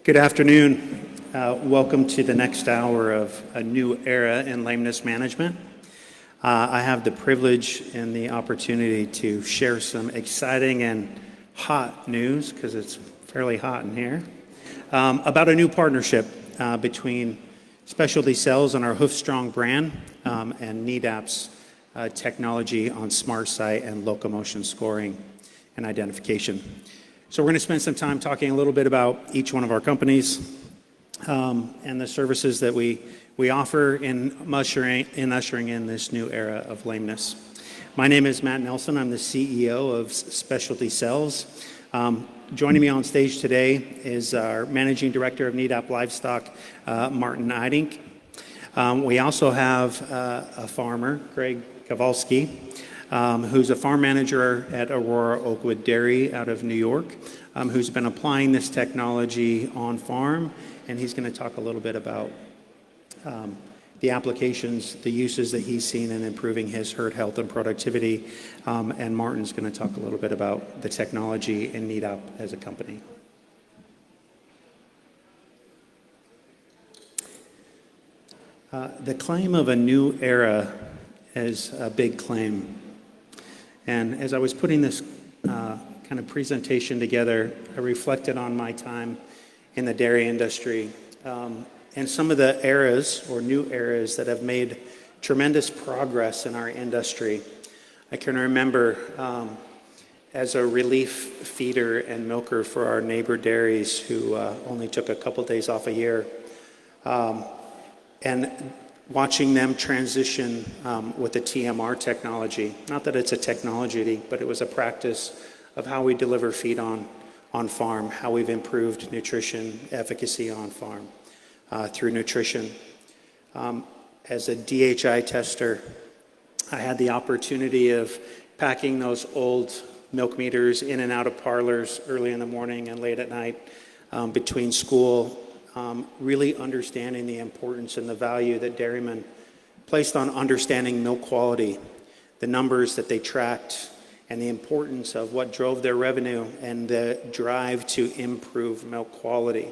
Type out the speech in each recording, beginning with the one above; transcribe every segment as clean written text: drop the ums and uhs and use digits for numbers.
Good afternoon. Welcome to the next hour of a new era in lameness management. I have the privilege and the opportunity to share some exciting and hot news, because it's fairly hot in here, about a new partnership between Specialty Cells and our HoofStrong brand and Nedap's technology on smart sight and locomotion scoring and identification. So we're going to spend some time talking a little bit about each one of our companies and the services that we offer in ushering in this new era of lameness. My name is Matt Nelson. I'm the CEO of Specialty Cells. Joining me on stage today is our Managing Director of Nedap Livestock, Martin Eidink. We also have a farmer, Greg Kowalski, who's a farm manager at Aurora Oakwood Dairy out of New York, who's been applying this technology on farm, and he's going to talk a little bit about the applications, the uses that he's seen in improving his herd health and productivity, and Martin's going to talk a little bit about the technology in Nedap as a company. The claim of a new era is a big claim. And as I was putting this kind of presentation together, I reflected on my time in the dairy industry and some of the eras or new eras that have made tremendous progress in our industry. I can remember as a relief feeder and milker for our neighbor dairies who only took a couple days off a year, and watching them transition with the TMR technology. Not that it's a technology, but it was a practice of how we deliver feed on farm, how we've improved nutrition efficacy on farm through nutrition. As a DHI tester, I had the opportunity of packing those old milk meters in and out of parlors early in the morning and late at night between school, really understanding the importance and the value that dairymen placed on understanding milk quality, the numbers that they tracked, and the importance of what drove their revenue and the drive to improve milk quality.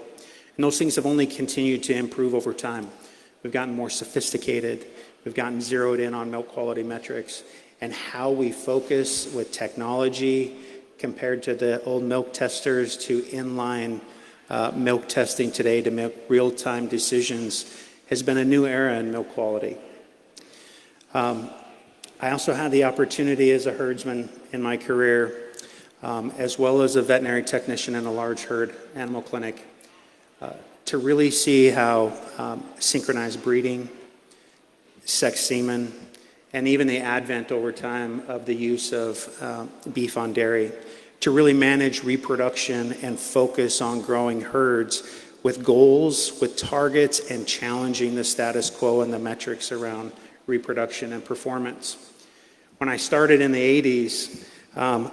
And those things have only continued to improve over time. We've gotten more sophisticated. We've gotten zeroed in on milk quality metrics and how we focus with technology compared to the old milk testers to inline milk testing today to make real-time decisions has been a new era in milk quality. I also had the opportunity as a herdsman in my career, as well as a veterinary technician in a large herd animal clinic, to really see how synchronized breeding, sex semen, and even the advent over time of the use of beef on dairy to really manage reproduction and focus on growing herds with goals, with targets, and challenging the status quo and the metrics around reproduction and performance. When I started in the 80s,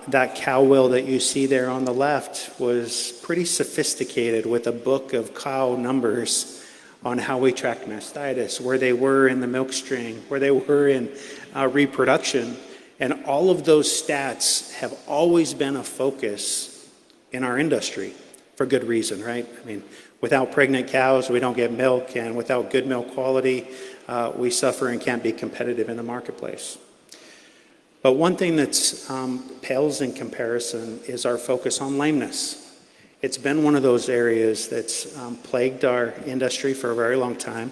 that cow wheel that you see there on the left was pretty sophisticated with a book of cow numbers on how we tracked mastitis, where they were in the milk string, where they were in reproduction. And all of those stats have always been a focus in our industry for good reason, right? I mean, without pregnant cows, we don't get milk, and without good milk quality, we suffer and can't be competitive in the marketplace. But one thing that's pales in comparison is our focus on lameness. It's been one of those areas that's plagued our industry for a very long time.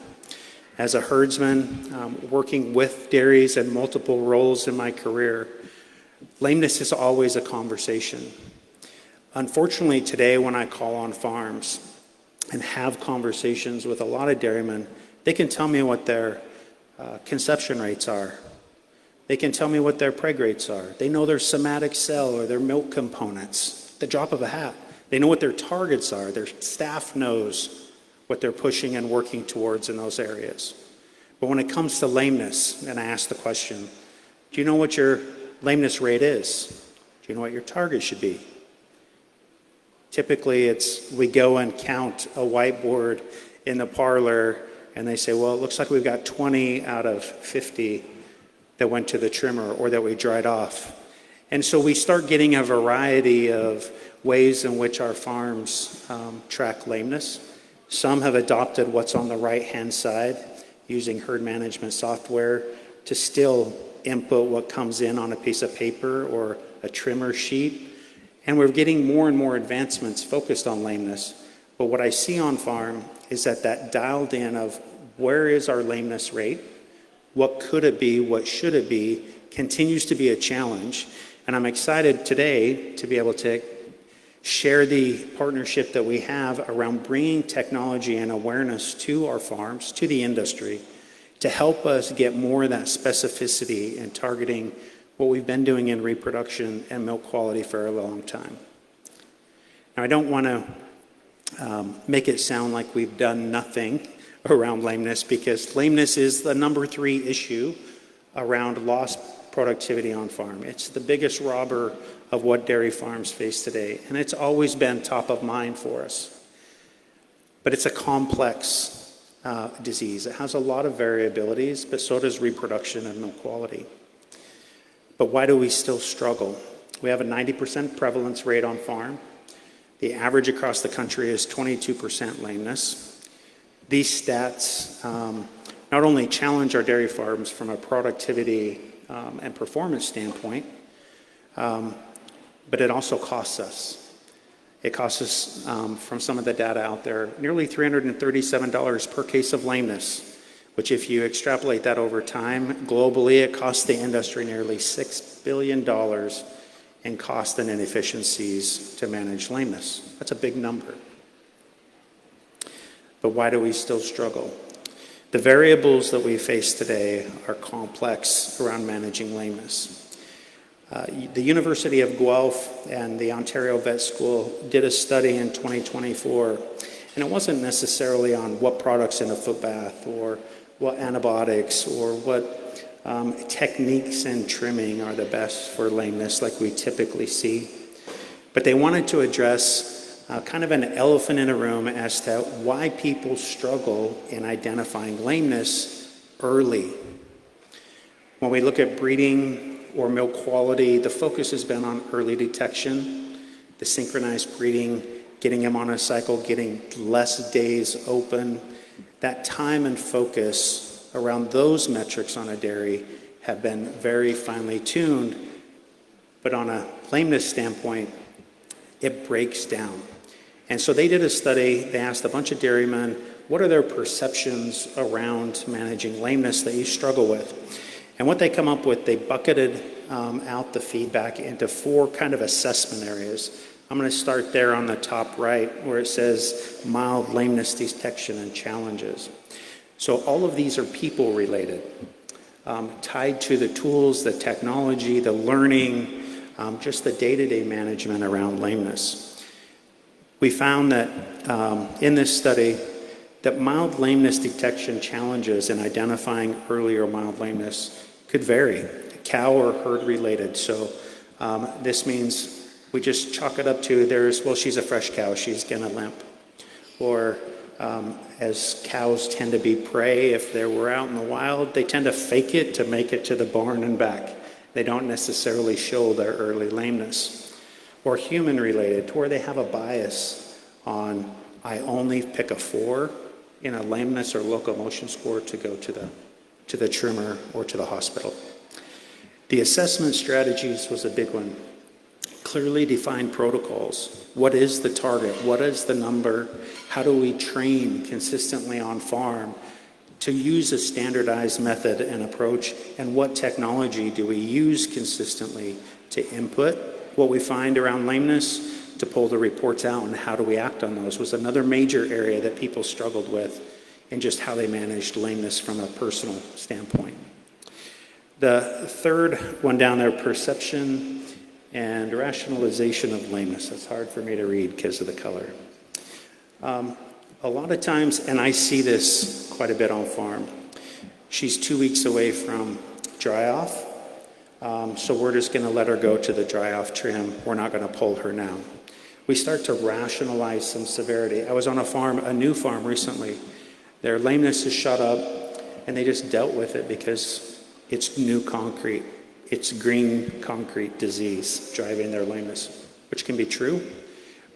As a herdsman, working with dairies and multiple roles in my career, lameness is always a conversation. Unfortunately, today when I call on farms and have conversations with a lot of dairymen, they can tell me what their conception rates are. They can tell me what their preg rates are. They know their somatic cell or their milk components, the drop of a hat. They know what their targets are. Their staff knows what they're pushing and working towards in those areas. But when it comes to lameness, and I ask the question, do you know what your lameness rate is? Do you know what your target should be? Typically, we go and count a whiteboard in the parlor, and they say, well, it looks like we've got 20 out of 50 that went to the trimmer or that we dried off. And so we start getting a variety of ways in which our farms track lameness. Some have adopted what's on the right-hand side using herd management software to still input what comes in on a piece of paper or a trimmer sheet. And we're getting more and more advancements focused on lameness. But what I see on farm is that dialed in of where is our lameness rate, what could it be, what should it be, continues to be a challenge. And I'm excited today to be able to share the partnership that we have around bringing technology and awareness to our farms, to the industry, to help us get more of that specificity in targeting what we've been doing in reproduction and milk quality for a long time. Now, I don't want to make it sound like we've done nothing around lameness, because lameness is the number 3 issue around lost productivity on farm. It's the biggest robber of what dairy farms face today, and it's always been top of mind for us. But it's a complex disease. It has a lot of variabilities, but so does reproduction and milk quality. But why do we still struggle? We have a 90% prevalence rate on farm. The average across the country is 22% lameness. These stats not only challenge our dairy farms from a productivity and performance standpoint, but it also costs us. It costs us, from some of the data out there, nearly $337 per case of lameness, which if you extrapolate that over time, globally it costs the industry nearly $6 billion in cost and inefficiencies to manage lameness. That's a big number. But why do we still struggle? The variables that we face today are complex around managing lameness. The University of Guelph and the Ontario Vet School did a study in 2024, and it wasn't necessarily on what products in a foot bath or what antibiotics or what techniques in trimming are the best for lameness like we typically see. But they wanted to address kind of an elephant in a room as to why people struggle in identifying lameness early. When we look at breeding or milk quality, the focus has been on early detection, the synchronized breeding, getting them on a cycle, getting less days open. That time and focus around those metrics on a dairy have been very finely tuned, but on a lameness standpoint, it breaks down. And so they did a study. They asked a bunch of dairymen, what are their perceptions around managing lameness that you struggle with? And what they come up with, they bucketed out the feedback into 4 kind of assessment areas. I'm going to start there on the top right where it says mild lameness detection and challenges. So all of these are people related, tied to the tools, the technology, the learning, just the day-to-day management around lameness. We found that in this study that mild lameness detection challenges in identifying early or mild lameness could vary, cow or herd related. So this means we just chalk it up to well, she's a fresh cow, she's gonna limp. Or as cows tend to be prey, if they were out in the wild, they tend to fake it to make it to the barn and back. They don't necessarily show their early lameness. Or human related, to where they have a bias on, I only pick a 4 in a lameness or locomotion score to go to the trimmer or to the hospital. The assessment strategies was a big one. Clearly defined protocols. What is the target? What is the number? How do we train consistently on farm to use a standardized method and approach? And what technology do we use consistently to input what we find around lameness, to pull the reports out, and how do we act on those was another major area that people struggled with in just how they managed lameness from a personal standpoint. The third one down there, perception and rationalization of lameness. That's hard for me to read because of the color. A lot of times, and I see this quite a bit on farm, she's 2 weeks away from dry off, so we're just going to let her go to the dry off trim. We're not going to pull her now. We start to rationalize some severity. I was on a new farm recently. Their lameness is shot up, and they just dealt with it because it's new concrete. It's green concrete disease driving their lameness, which can be true,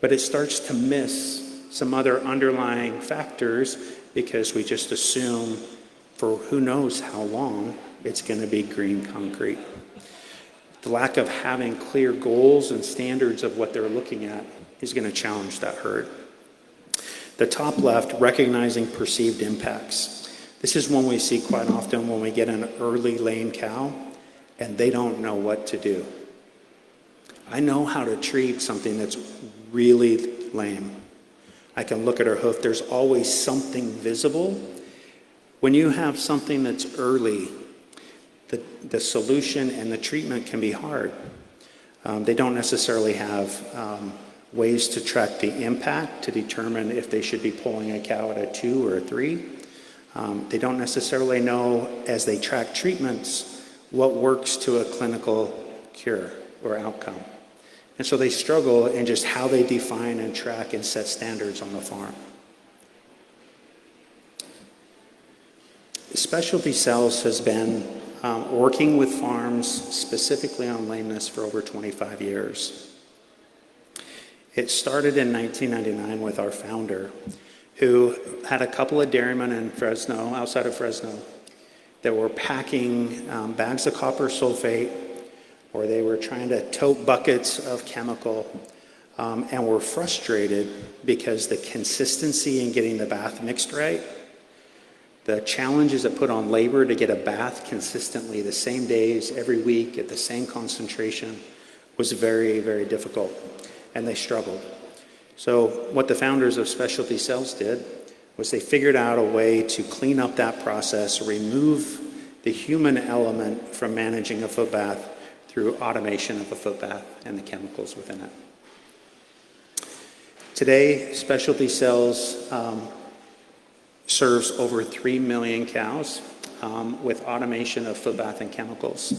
but it starts to miss some other underlying factors because we just assume for who knows how long it's going to be green concrete. The lack of having clear goals and standards of what they're looking at is going to challenge that herd. The top left, recognizing perceived impacts. This is one we see quite often when we get an early lame cow and they don't know what to do. I know how to treat something that's really lame. I can look at her hoof. There's always something visible. When you have something that's early, the solution and the treatment can be hard. They don't necessarily have ways to track the impact to determine if they should be pulling a cow at a 2 or a 3. They don't necessarily know, as they track treatments, what works to a clinical cure or outcome. And so they struggle in just how they define and track and set standards on the farm. Specialty Cells has been working with farms specifically on lameness for over 25 years. It started in 1999 with our founder, who had a couple of dairymen in Fresno, outside of Fresno, that were packing bags of copper sulfate, or they were trying to tote buckets of chemical, and were frustrated because the consistency in getting the bath mixed right, the challenges it put on labor to get a bath consistently the same days, every week, at the same concentration, was very, very difficult, and they struggled. So what the founders of Specialty Cells did was they figured out a way to clean up that process, remove the human element from managing a foot bath through automation of a foot bath and the chemicals within it. Today, Specialty Cells serves over 3 million cows with automation of foot bath and chemicals.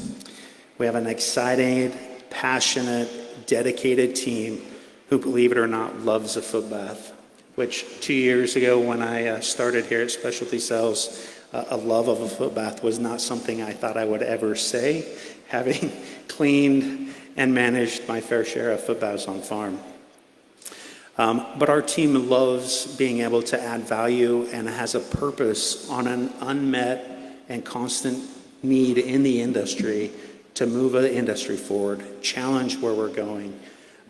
We have an excited, passionate, dedicated team who, believe it or not, loves a foot bath, which 2 years ago when I started here at Specialty Cells, a love of a foot bath was not something I thought I would ever say, having cleaned and managed my fair share of foot baths on farm. But our team loves being able to add value and has a purpose on an unmet and constant need in the industry to move the industry forward, challenge where we're going.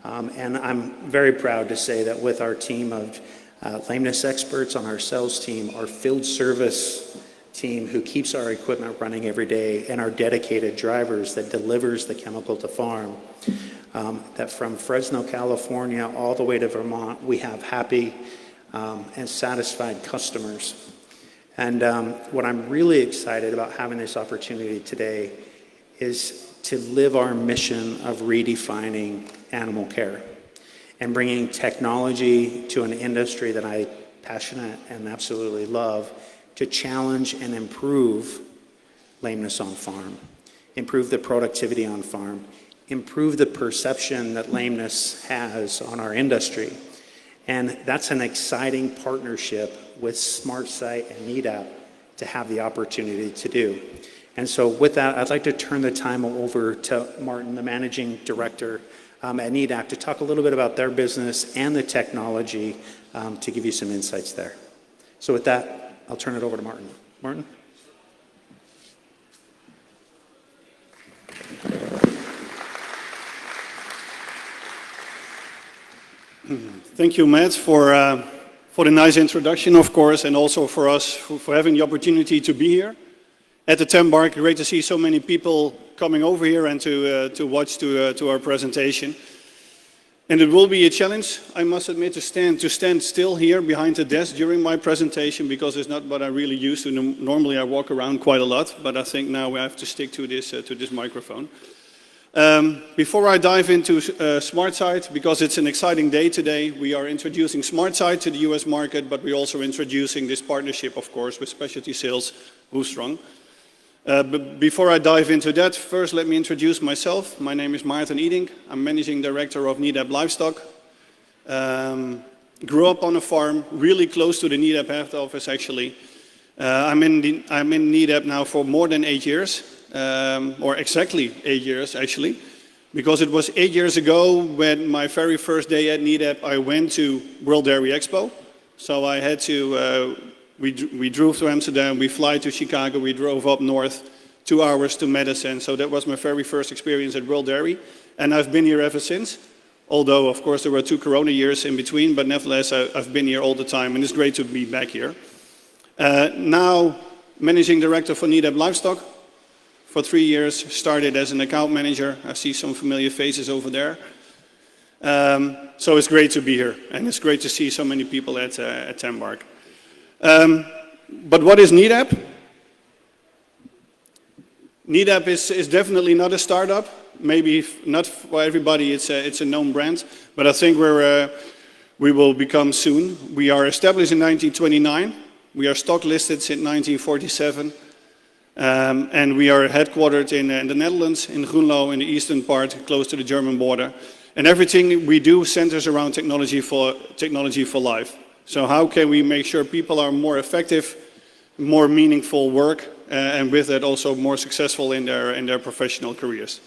And I'm very proud to say that with our team of lameness experts on our sales team, our field service team who keeps our equipment running every day, and our dedicated drivers that delivers the chemical to farm, that from Fresno, California, all the way to Vermont, we have happy and satisfied customers. And what I'm really excited about having this opportunity today is to live our mission of redefining animal care and bringing technology to an industry that I passionate and absolutely love to challenge and improve lameness on farm, improve the productivity on farm, improve the perception that lameness has on our industry. And that's an exciting partnership with SmartSight and Nedap to have the opportunity to do. And so with that, I'd like to turn the time over to Martin, the managing director at Nedap, to talk a little bit about their business and the technology to give you some insights there. So with that, I'll turn it over to Martin. Martin? Thank you, Matt, for the nice introduction, of course, and also for us for having the opportunity to be here at the Tanbark. Great to see so many people coming over here and to watch to our presentation. And it will be a challenge, I must admit, to stand still here behind the desk during my presentation, because it's not what I really used to. Normally I walk around quite a lot, but I think now we have to stick to this microphone. Before I dive into SmartSight, because it's an exciting day today, we are introducing SmartSight to the US market, but we're also introducing this partnership, of course, with Specialty Cells, HoofStrong. But before I dive into that, first let me introduce myself. My name is Maarten Edink. I'm Managing Director of Nedap Livestock. Grew up on a farm really close to the Nedap head office, actually. I'm in Nedap now for more than 8 years, or exactly 8 years, actually. because it was 8 years ago when my very first day at Nedap, I went to World Dairy Expo. So I had to, we drove to Amsterdam, we fly to Chicago, we drove up north, 2 hours to Madison. So that was my very first experience at World Dairy. And I've been here ever since. Although, of course, there were 2 Corona years in between, but nevertheless, I've been here all the time, and it's great to be back here. Now, Managing Director for Nedap Livestock for 3 years, started as an account manager. I see some familiar faces over there. So it's great to be here, and it's great to see so many people at Tanbark. But what is Nedap? Nedap is definitely not a startup. Maybe not for everybody, it's a known brand, but I think we will become soon. We are established in 1929. We are stock listed since 1947. And we are headquartered in the Netherlands, in Groenlo, in the eastern part, close to the German border. And everything we do centers around technology for life. So how can we make sure people are more effective, more meaningful work, and with that also more successful in their professional careers.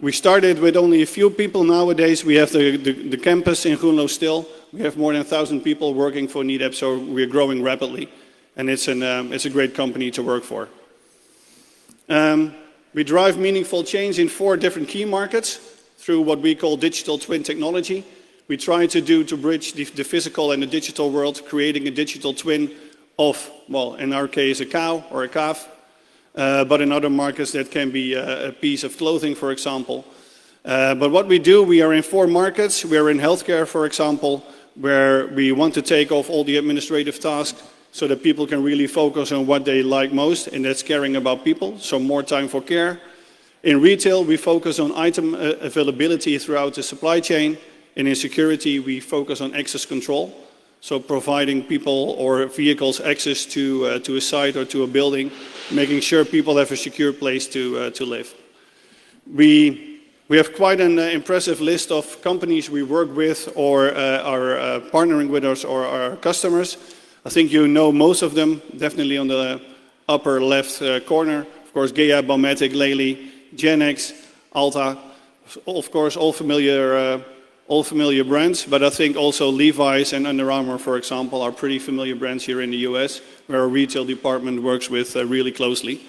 We started with only a few people. Nowadays we have the campus in Groenlo still. We have more than 1,000 people working for Nedap, so we're growing rapidly. And it's a great company to work for. We drive meaningful change in 4 different key markets through what we call digital twin technology. We try to bridge the physical and the digital world, creating a digital twin of, well, in our case, a cow or a calf. But in other markets that can be a piece of clothing, for example. But what we do, we are in 4 markets. We are in healthcare, for example, where we want to take off all the administrative tasks so that people can really focus on what they like most, and that's caring about people, so more time for care. In retail, we focus on item availability throughout the supply chain, and in security, we focus on access control. So providing people or vehicles access to a site or to a building, making sure people have a secure place to live. We have quite an impressive list of companies we work with or are partnering with us or our customers. I think you know most of them, definitely on the upper left corner. Of course, Gea, Baumatic, Lely, Genex, Alta, of course, all familiar brands, but I think also Levi's and Under Armour, for example, are pretty familiar brands here in the US, where our retail department works with really closely.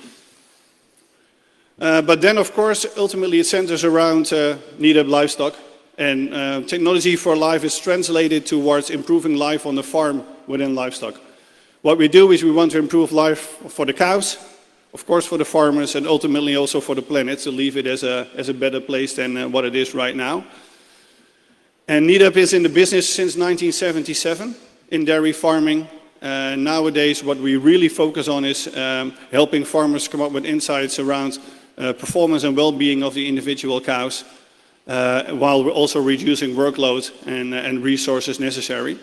But then, of course, ultimately it centers around Nedap Livestock, and technology for life is translated towards improving life on the farm within livestock. What we do is we want to improve life for the cows, of course for the farmers, and ultimately also for the planet, to leave it as a better place than what it is right now. And Nedap is in the business since 1977 in dairy farming. Nowadays, what we really focus on is helping farmers come up with insights around performance and well-being of the individual cows, while we're also reducing workload and resources necessary.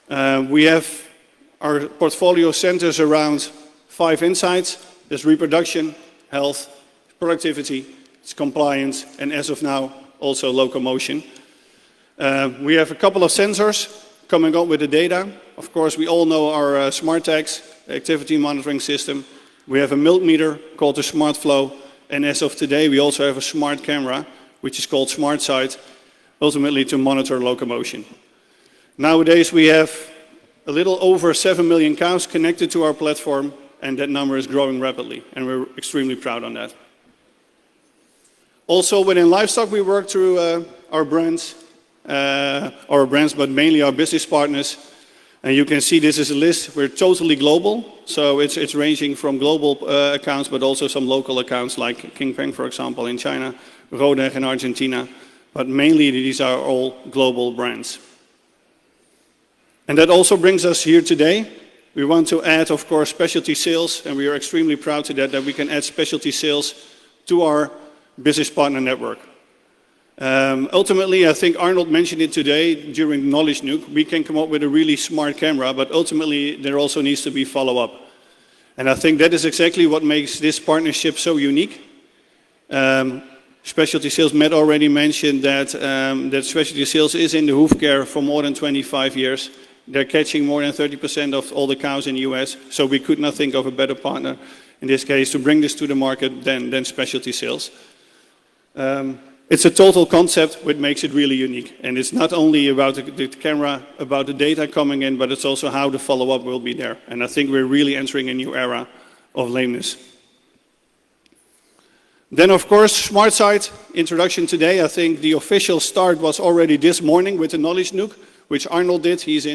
We have our portfolio centers around 5 insights. There's reproduction, health, productivity, it's compliance, and as of now, also locomotion. We have a couple of sensors coming up with the data. Of course, we all know our smart tags, activity monitoring system. We have a milk meter called the Smart Flow, and as of today, we also have a smart camera, which is called Smart Sight, ultimately to monitor locomotion. Nowadays, we have a little over 7 million cows connected to our platform, and that number is growing rapidly, and we're extremely proud on that. Also, within livestock, we work through our brands, but mainly our business partners. And you can see this is a list. We're totally global, so it's ranging from global accounts, but also some local accounts like King Peng, for example, in China, Rodeg in Argentina. But mainly these are all global brands. And that also brings us here today. We want to add, of course, specialty sales, and we are extremely proud to that we can add specialty sales to our business partner network. Ultimately, I think Arnold mentioned it today during Knowledge Nuke, we can come up with a really smart camera, but ultimately there also needs to be follow-up. And I think that is exactly what makes this partnership so unique. Specialty sales, Matt already mentioned that, that specialty sales is in the hoof care for more than 25 years. They're catching more than 30% of all the cows in the US, so we could not think of a better partner in this case to bring this to the market than specialty sales. It's a total concept which makes it really unique. And it's not only about the camera, about the data coming in, but it's also how the follow-up will be there. And I think we're really entering a new era of lameness. Then, of course, SmartSight introduction today. I think the official start was already this morning with the Knowledge Nook, which Arnold did. He's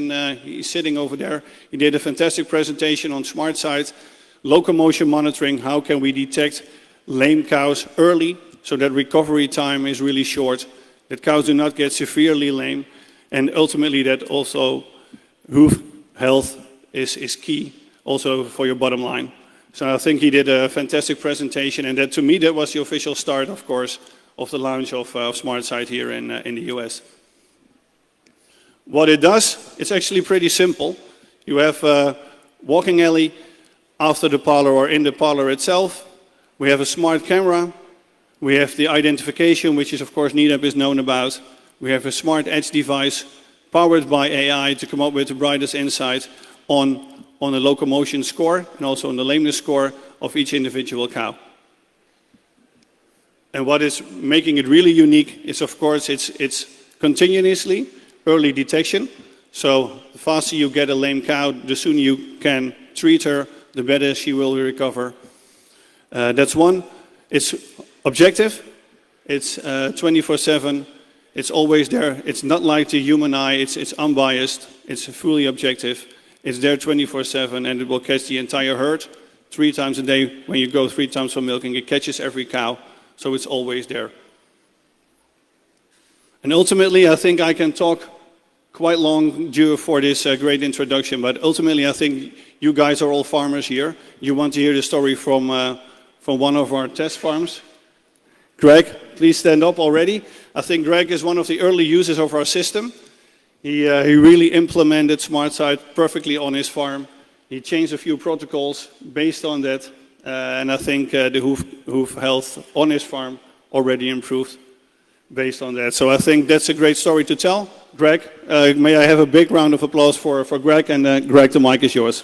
sitting over there. He did a fantastic presentation on SmartSight, locomotion monitoring, how can we detect lame cows early so that recovery time is really short, that cows do not get severely lame, and ultimately that also hoof health is key also for your bottom line. So I think he did a fantastic presentation, and that to me that was the official start, of course, of the launch of SmartSight here in the US. What it does, it's actually pretty simple. You have a walking alley after the parlor or in the parlor itself. We have a smart camera. We have the identification, which is of course Nedap is known about. We have a smart edge device powered by AI to come up with the brightest insight on the locomotion score and also on the lameness score of each individual cow. And what is making it really unique is of course it's continuously early detection. So the faster you get a lame cow, the sooner you can treat her, the better she will recover. That's one. It's objective, it's 24/7, it's always there. It's not like the human eye, it's unbiased, it's fully objective. It's there 24/7 and it will catch the entire herd 3 times a day. When you go 3 times for milking, it catches every cow, so it's always there. And ultimately, I think I can talk quite long due for this great introduction, but ultimately I think you guys are all farmers here. You want to hear the story from one of our test farms. Greg, please stand up already. I think Greg is one of the early users of our system. He really implemented SmartSight perfectly on his farm. He changed a few protocols based on that, and I think the hoof health on his farm already improved based on that. So I think that's a great story to tell. Greg, may I have a big round of applause for Greg, and Greg, the mic is yours.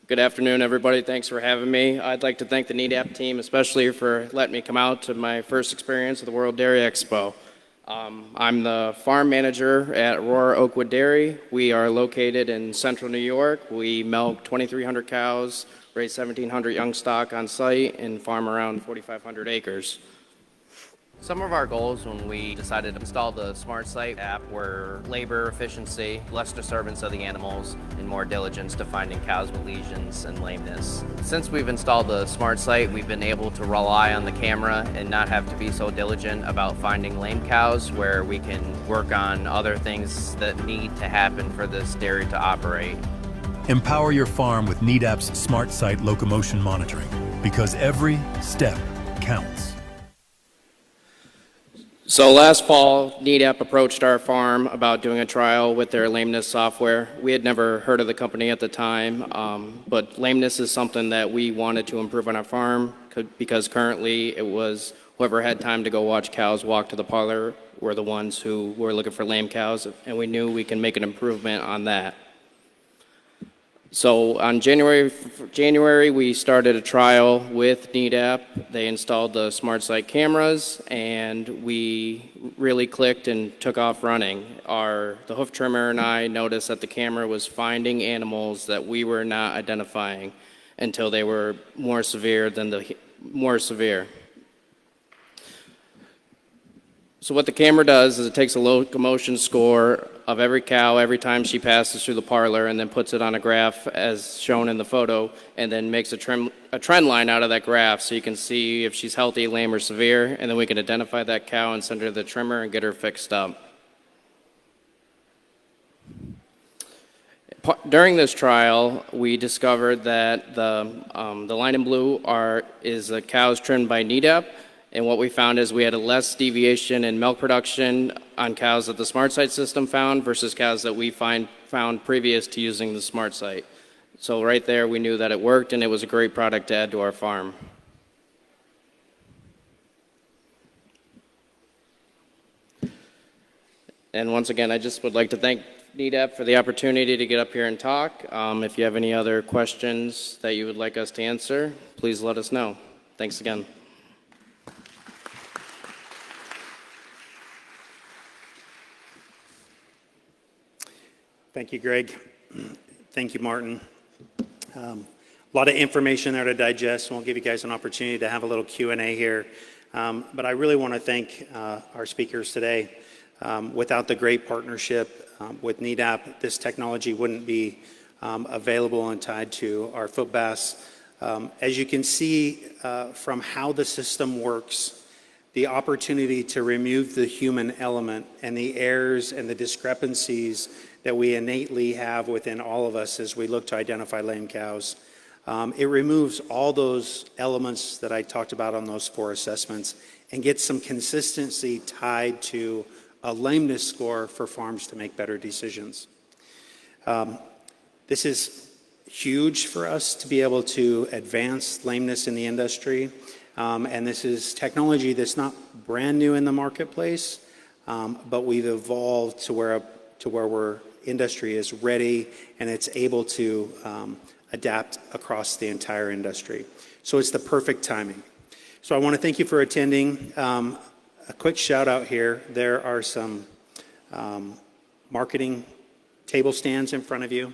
Good afternoon, everybody. Thanks for having me. I'd like to thank the Nedap team, especially for letting me come out to my first experience at the World Dairy Expo. I'm the farm manager at Aurora Oakwood Dairy. We are located in central New York. We milk 2,300 cows, raise 1,700 young stock on site, and farm around 4,500 acres. Some of our goals when we decided to install the SmartSight app were labor efficiency, less disturbance of the animals, and more diligence to finding cows with lesions and lameness. Since we've installed the SmartSight, we've been able to rely on the camera and not have to be so diligent about finding lame cows, where we can work on other things that need to happen for this dairy to operate. Empower your farm with Nedap's SmartSight locomotion monitoring, because every step counts. So last fall, Nedap approached our farm about doing a trial with their lameness software. We had never heard of the company at the time, but lameness is something that we wanted to improve on our farm because currently it was whoever had time to go watch cows walk to the parlor were the ones who were looking for lame cows, and we knew we can make an improvement on that. So on January, we started a trial with Nedap. They installed the SmartSight cameras, and we really clicked and took off running. The hoof trimmer and I noticed that the camera was finding animals that we were not identifying until they were more severe. So what the camera does is it takes a locomotion score of every cow every time she passes through the parlor and then puts it on a graph as shown in the photo, and then makes a trend line out of that graph so you can see if she's healthy, lame, or severe, and then we can identify that cow and send her to the trimmer and get her fixed up. During this trial, we discovered that the line in blue is the cows trimmed by Nedap. And what we found is we had a less deviation in milk production on cows that the SmartSight system found versus cows that we found previous to using the SmartSight. So right there, we knew that it worked, and it was a great product to add to our farm. And once again, I just would like to thank NEDAP for the opportunity to get up here and talk. If you have any other questions that you would like us to answer, please let us know. Thanks again. Thank you, Greg. Thank you, Martin. A lot of information there to digest, and we'll give you guys an opportunity to have a little Q&A here. But I really want to thank our speakers today. Without the great partnership with NEDAP, this technology wouldn't be available and tied to our foot baths. As you can see from how the system works, the opportunity to remove the human element and the errors and the discrepancies that we innately have within all of us as we look to identify lame cows. It removes all those elements that I talked about on those 4 assessments and gets some consistency tied to a lameness score for farms to make better decisions. This is huge for us to be able to advance lameness in the industry. And this is technology that's not brand new in the marketplace, but we've evolved to where our industry is ready and it's able to adapt across the entire industry. So it's the perfect timing. So I want to thank you for attending. A quick shout out here. There are some marketing table stands in front of you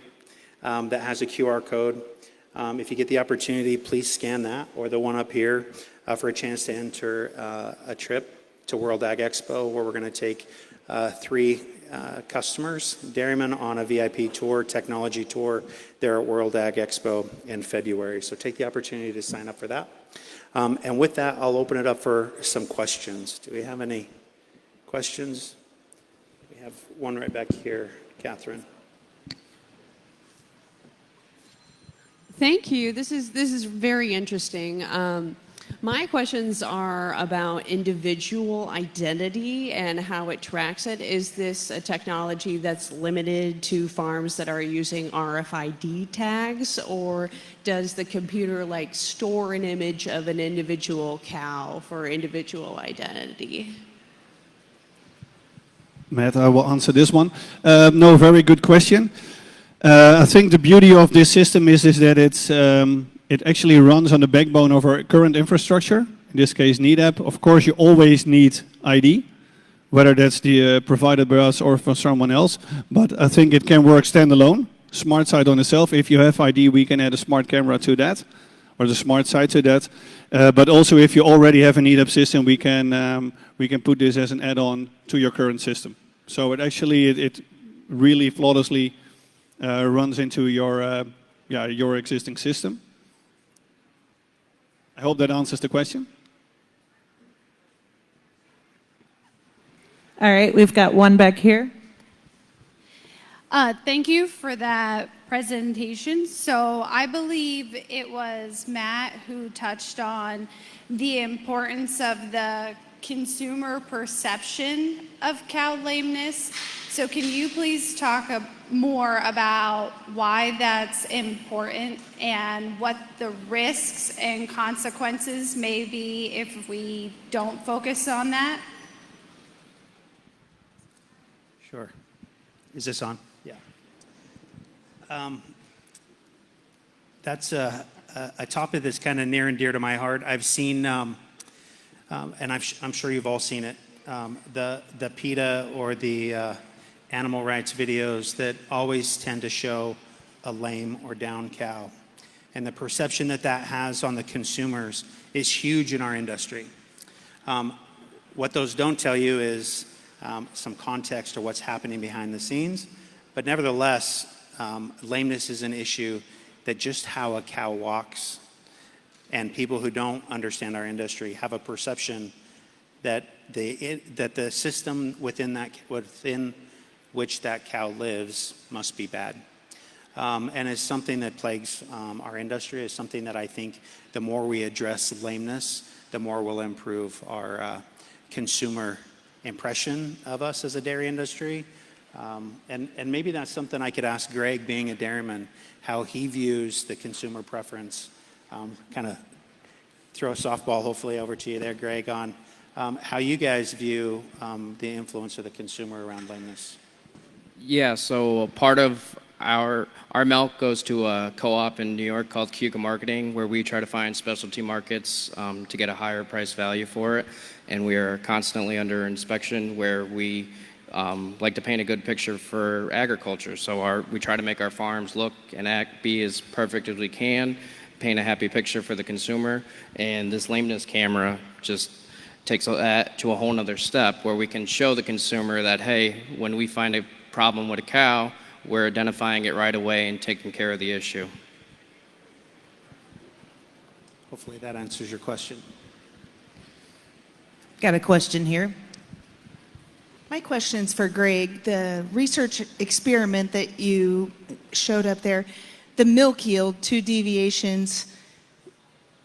that has a QR code. If you get the opportunity, please scan that or the one up here for a chance to enter a trip to World Ag Expo where we're going to take 3 customers, dairymen, on a VIP tour, technology tour there at World Ag Expo in February. So take the opportunity to sign up for that. And with that, I'll open it up for some questions. Do we have any questions? We have one right back here, Catherine. Thank you. This is very interesting. My questions are about individual identity and how it tracks it. Is this a technology that's limited to farms that are using RFID tags, or does the computer like store an image of an individual cow for individual identity? Matt, I will answer this one. No, very good question. I think the beauty of this system is that it actually runs on the backbone of our current infrastructure, in this case NEDAP. Of course, you always need ID, whether that's provided by us or from someone else, but I think it can work standalone, smart side on itself. If you have ID, we can add a smart camera to that, or the smart side to that. But also if you already have a NEDAP system, we can put this as an add-on to your current system. So it really flawlessly runs into your existing system. I hope that answers the question. All right, we've got one back here. Thank you for that presentation. So I believe it was Matt who touched on the importance of the consumer perception of cow lameness. So can you please talk more about why that's important and what the risks and consequences may be if we don't focus on that? Sure. Is this on? Yeah. That's a topic that's kind of near and dear to my heart. I've seen, and I'm sure you've all seen it, the PETA or the animal rights videos that always tend to show a lame or down cow. And the perception that that has on the consumers is huge in our industry. What those don't tell you is some context or what's happening behind the scenes. But nevertheless, lameness is an issue that just how a cow walks, and people who don't understand our industry have a perception that the system within which that cow lives must be bad. And it's something that plagues our industry. It's something that I think the more we address lameness, the more we'll improve our consumer impression of us as a dairy industry. And maybe that's something I could ask Greg, being a dairyman, how he views the consumer preference. Kind of throw a softball hopefully over to you there, Greg, on how you guys view the influence of the consumer around lameness. Yeah, so part of our milk goes to a co-op in New York called Cuca Marketing, where we try to find specialty markets to get a higher price value for it. And we are constantly under inspection where we like to paint a good picture for agriculture. So we try to make our farms look and be as perfect as we can, paint a happy picture for the consumer. And this lameness camera just takes that to a whole nother step where we can show the consumer that, hey, when we find a problem with a cow, we're identifying it right away and taking care of the issue. Hopefully that answers your question. Got a question here. My question's for Greg. The research experiment that you showed up there, the milk yield, 2 deviations,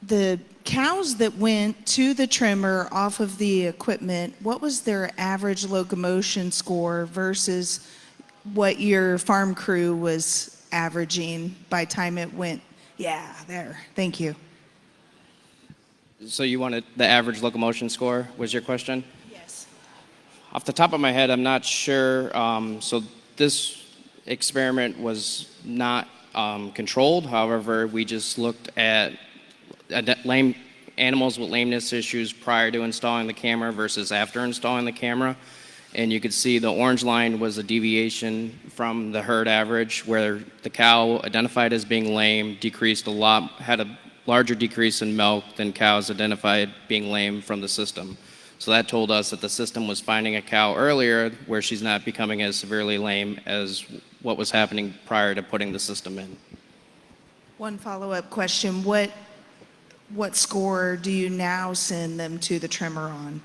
the cows that went to the trimmer off of the equipment, what was their average locomotion score versus what your farm crew was averaging by time it went? Yeah, there. Thank you. So you wanted the average locomotion score, was your question? Yes. Off the top of my head, I'm not sure. So this experiment was not controlled. However, we just looked at animals with lameness issues prior to installing the camera versus after installing the camera. And you could see the orange line was a deviation from the herd average, where the cow identified as being lame decreased a lot, had a larger decrease in milk than cows identified being lame from the system. So that told us that the system was finding a cow earlier where she's not becoming as severely lame as what was happening prior to putting the system in. One follow-up question. What score do you now send them to the trimmer on?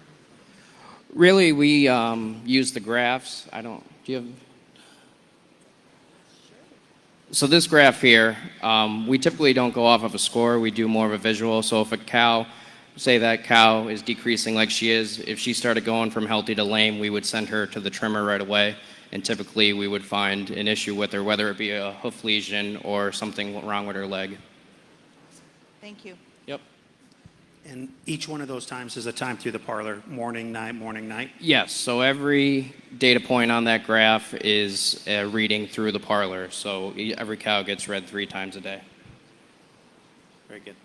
Really, we use the graphs. Do you have? So this graph here, we typically don't go off of a score. We do more of a visual. So if a cow, say that cow is decreasing like she is, if she started going from healthy to lame, we would send her to the trimmer right away. And typically we would find an issue with her, whether it be a hoof lesion or something wrong with her leg. Thank you. Yep. And each one of those times is a time through the parlor, morning, night. Yes, so every data point on that graph is a reading through the parlor. So every cow gets read 3 times a day. Very good.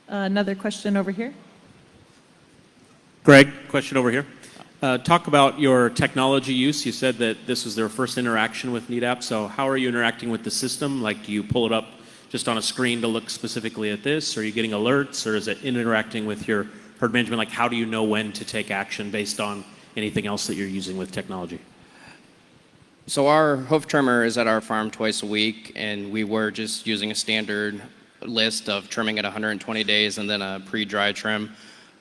Another question over here. Greg, question over here. Talk about your technology use. You said that this was their first interaction with Nedap. So how are you interacting with the system? Like, do you pull it up just on a screen to look specifically at this? Or are you getting alerts? Or is it interacting with your herd management? Like, how do you know when to take action based on anything else that you're using with technology? So our hoof trimmer is at our farm twice a week, and we were just using a standard list of trimming at 120 days and then a pre-dry trim.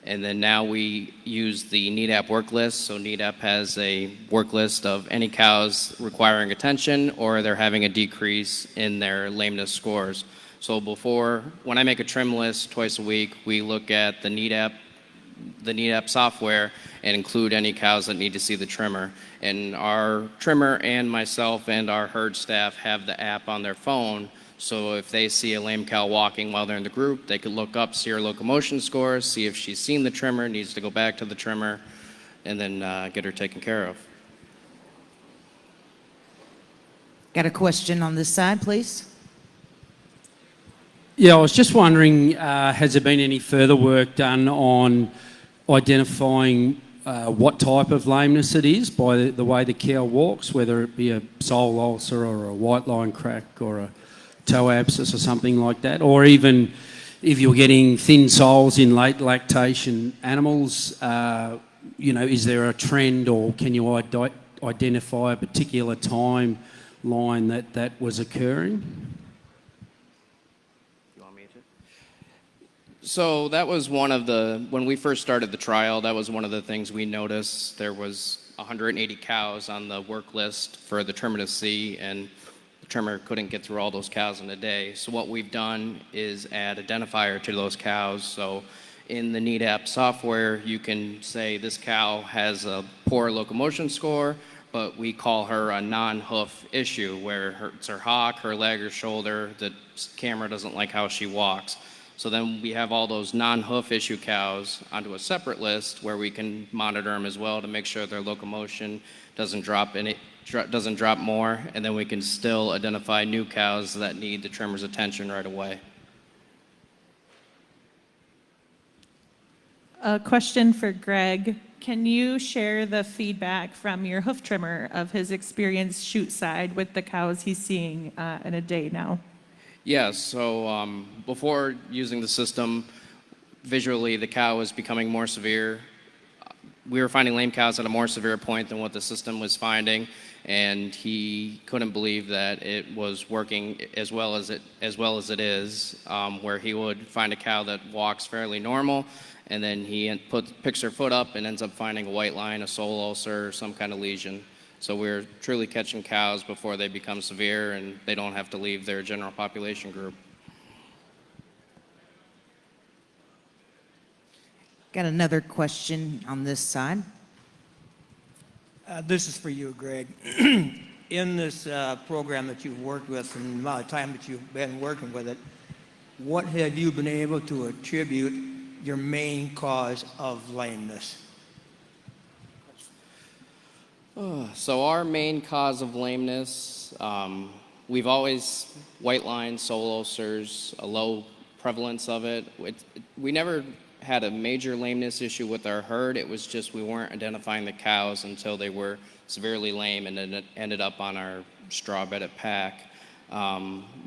And then now we use the Nedap work list. So Nedap has a work list of any cows requiring attention or they're having a decrease in their lameness scores. So before, when I make a trim list twice a week, we look at the Nedap software and include any cows that need to see the trimmer. And our trimmer and myself and our herd staff have the app on their phone. So if they see a lame cow walking while they're in the group, they could look up, see her locomotion scores, see if she's seen the trimmer, needs to go back to the trimmer, and then get her taken care of. Got a question on this side, please? Yeah, I was just wondering, has there been any further work done on identifying what type of lameness it is by the way the cow walks, whether it be a sole ulcer or a white line crack or a toe abscess or something like that, or even if you're getting thin soles in late lactation animals, is there a trend, or can you identify a particular timeline that was occurring? You want me to? So that was when we first started the trial, that was one of the things we noticed. There was 180 cows on the work list for the trimmer to see, and the trimmer couldn't get through all those cows in a day. So what we've done is add identifier to those cows. So in the Nedap software, you can say this cow has a poor locomotion score, but we call her a non-hoof issue, where it's her hock, her leg, or shoulder. The camera doesn't like how she walks. So then we have all those non-hoof issue cows onto a separate list where we can monitor them as well to make sure their locomotion doesn't drop more, and then we can still identify new cows that need the trimmer's attention right away. A question for Greg. Can you share the feedback from your hoof trimmer of his experience chute side with the cows he's seeing in a day now? Yes, so before using the system, visually the cow was becoming more severe. We were finding lame cows at a more severe point than what the system was finding, and he couldn't believe that it was working as well as it is, where he would find a cow that walks fairly normal, and then he picks her foot up and ends up finding a white line, a sole ulcer, or some kind of lesion. So we're truly catching cows before they become severe and they don't have to leave their general population group. Got another question on this side. This is for you, Greg. In this program that you've worked with and the amount of time that you've been working with it, what have you been able to attribute your main cause of lameness? So our main cause of lameness, we've always white lines, sole ulcers, a low prevalence of it. We never had a major lameness issue with our herd. It was just we weren't identifying the cows until they were severely lame and then it ended up on our straw bedded pack.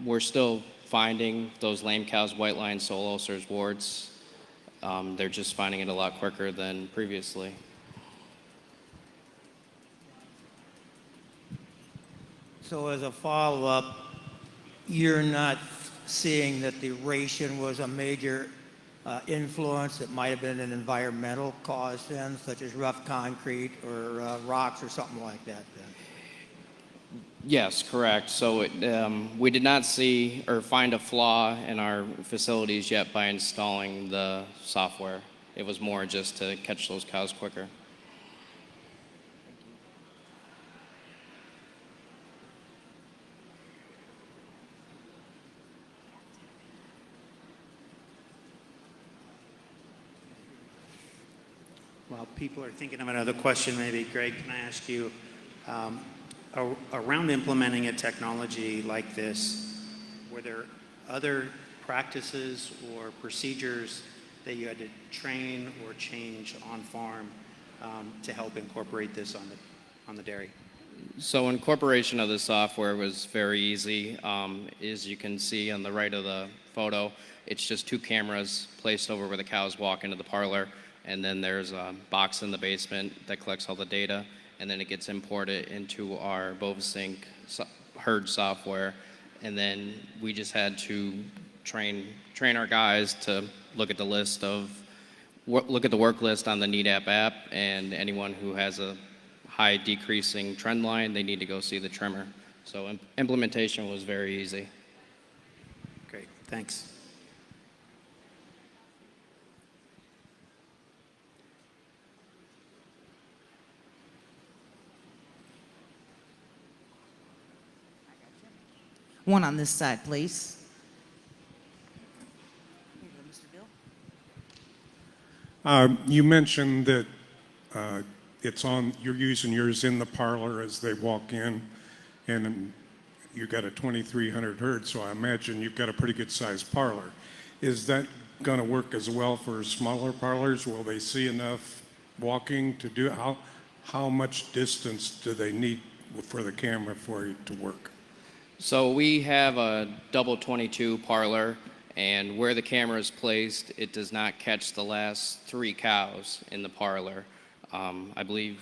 We're still finding those lame cows, white lines, sole ulcers, warts. They're just finding it a lot quicker than previously. So as a follow-up, you're not seeing that the ration was a major influence. It might have been an environmental cause then, such as rough concrete or rocks or something like that then. Yes, correct. So we did not see or find a flaw in our facilities yet by installing the software. It was more just to catch those cows quicker. While people are thinking of another question, maybe, Greg, can I ask you, around implementing a technology like this, were there other practices or procedures that you had to train or change on farm to help incorporate this on the dairy? So incorporation of the software was very easy. As you can see on the right of the photo, it's just two cameras placed over where the cows walk into the parlor. And then there's a box in the basement that collects all the data, and then it gets imported into our Bovasync herd software. And then we just had to train our guys to look at the work list on the Nedap app, and anyone who has a high decreasing trend line, they need to go see the trimmer. So implementation was very easy. Great, thanks. One on this side, please. You mentioned that you're using yours in the parlor as they walk in, and you've got a 2,300 herd, so I imagine you've got a pretty good sized parlor. Is that going to work as well for smaller parlors? Will they see enough walking to do how much distance do they need for the camera for it to work? So we have a double 22 parlor, and where the camera is placed, it does not catch the last 3 cows in the parlor. I believe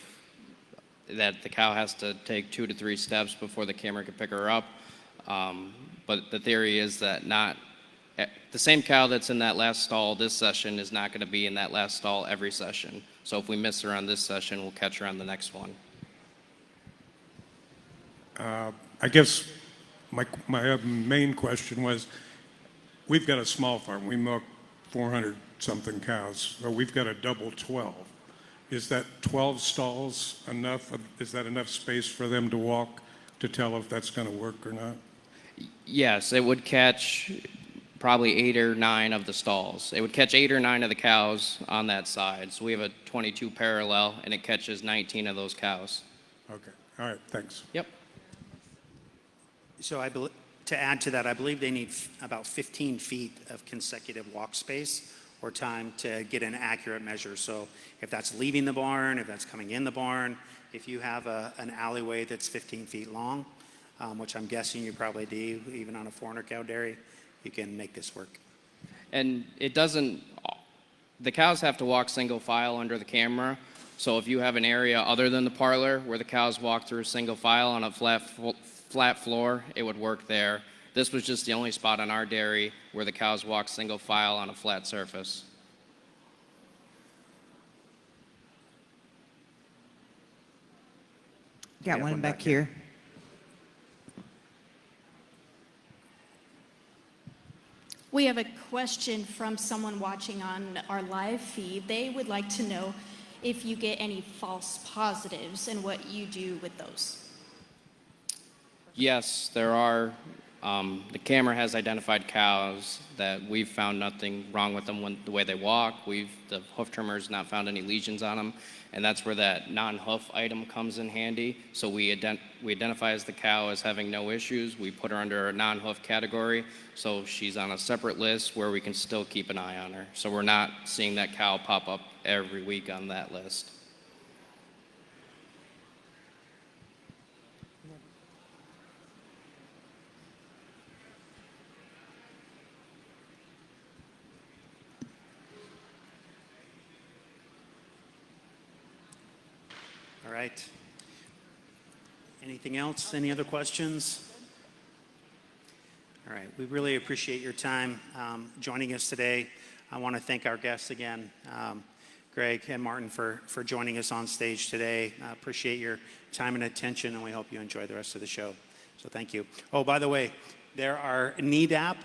that the cow has to take 2 to 3 steps before the camera can pick her up. But the theory is that the same cow that's in that last stall this session is not going to be in that last stall every session. So if we miss her on this session, we'll catch her on the next one. I guess my main question was, we've got a small farm. We milk 400-something cows, so we've got a double 12. Is that 12 stalls enough? Is that enough space for them to walk to tell if that's going to work or not? Yes, it would catch probably 8 or 9 of the stalls. It would catch 8 or 9 of the cows on that side. So we have a 22 parallel, and it catches 19 of those cows. Okay, all right, thanks. Yep. So to add to that, I believe they need about 15 feet of consecutive walk space or time to get an accurate measure. So if that's leaving the barn, if that's coming in the barn, if you have an alleyway that's 15 feet long, which I'm guessing you probably do, even on a 400 cow dairy, you can make this work. And it doesn't, the cows have to walk single file under the camera. So if you have an area other than the parlor where the cows walk through single file on a flat floor, it would work there. This was just the only spot on our dairy where the cows walk single file on a flat surface. Got one back here. We have a question from someone watching on our live feed. They would like to know if you get any false positives and what you do with those. Yes, there are. The camera has identified cows that we've found nothing wrong with them when the way they walk. The hoof trimmer's not found any lesions on them, and that's where that non-hoof item comes in handy. So we identify as the cow as having no issues. We put her under a non-hoof category, so she's on a separate list where we can still keep an eye on her. So we're not seeing that cow pop up every week on that list. All right. Anything else? Any other questions? All right. We really appreciate your time joining us today. I want to thank our guests again, Greg and Martin, for joining us on stage today. I appreciate your time and attention, and we hope you enjoy the rest of the show. So thank you. Oh, by the way, there are Nedap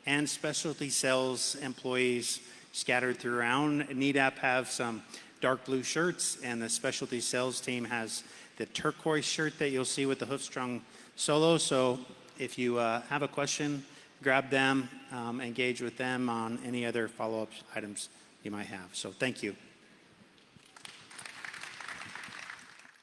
and specialty sales employees scattered throughout. Nedap have some dark blue shirts, and the specialty sales team has the turquoise shirt that you'll see with the HoofStrong Solo. So if you have a question, grab them, engage with them on any other follow-up items you might have. So thank you.